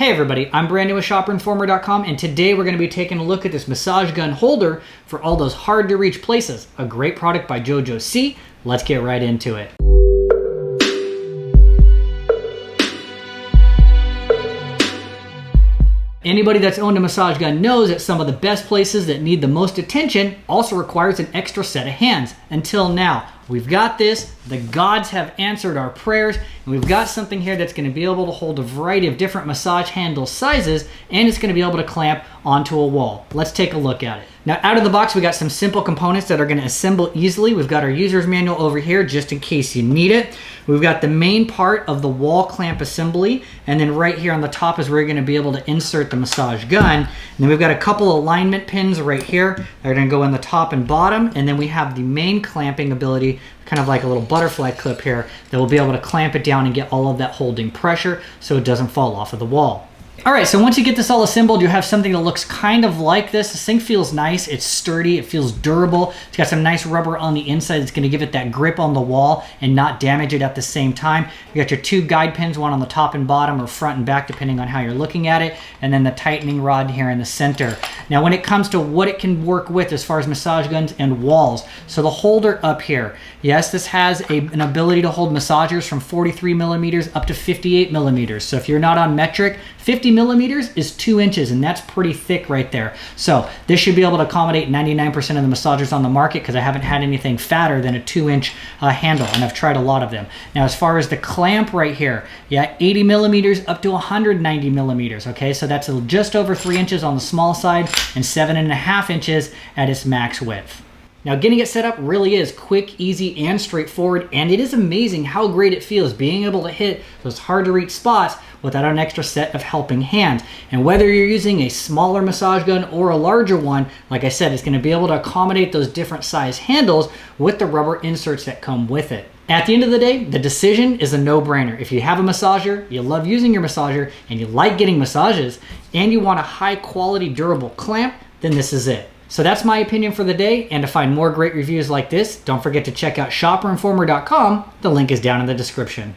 Hey everybody, I'm Brandon with shopperinformer.com, and today we're going to be taking a look at this massage gun holder for all those hard to reach places. A great product by JOJOSEE. Let's get right into it. Anybody that's owned a massage gun knows that some of the best places that need the most attention also requires an extra set of hands. Until now, we've got this, the gods have answered our prayers, and we've got something here that's going to be able to hold a variety of different massage handle sizes, and it's going to be able to clamp onto a wall. Let's take a look at it. Now, out of the box, we got some simple components that are going to assemble easily. We've got our user's manual over here just in case you need it. We've got the main part of the wall clamp assembly, and then right here on the top is where you're going to be able to insert the massage gun. And then we've got a couple alignment pins right here that are going to go in the top and bottom, and then we have the main clamping ability, kind of like a little butterfly clip here, that will be able to clamp it down and get all of that holding pressure so it doesn't fall off of the wall. All right, so once you get this all assembled, you have something that looks kind of like this. This thing feels nice, it's sturdy, it feels durable. It's got some nice rubber on the inside that's gonna give it that grip on the wall and not damage it at the same time. You got your two guide pins, one on the top and bottom or front and back, depending on how you're looking at it, and then the tightening rod here in the center. Now, when it comes to what it can work with as far as massage guns and walls, so the holder up here, yes, this has an ability to hold massagers from 43 millimeters up to 58 millimeters. So if you're not on metric, 50 millimeters is 2 inches, and that's pretty thick right there. So this should be able to accommodate 99% of the massagers on the market, because I haven't had anything fatter than a 2-inch handle, and I've tried a lot of them. Now, as far as the clamp right here, yeah, 80 millimeters up to 190 millimeters, okay? So that's just over 3 inches on the small side and 7.5 inches at its max width. Now, getting it set up really is quick, easy, and straightforward, and it is amazing how great it feels being able to hit those hard to reach spots without an extra set of helping hands. And whether you're using a smaller massage gun or a larger one, like I said, it's going to be able to accommodate those different size handles with the rubber inserts that come with it. At the end of the day, the decision is a no-brainer. If you have a massager, you love using your massager, and you like getting massages, and you want a high-quality, durable clamp, then this is it. So that's my opinion for the day, and to find more great reviews like this, don't forget to check out shopperinformer.com. The link is down in the description.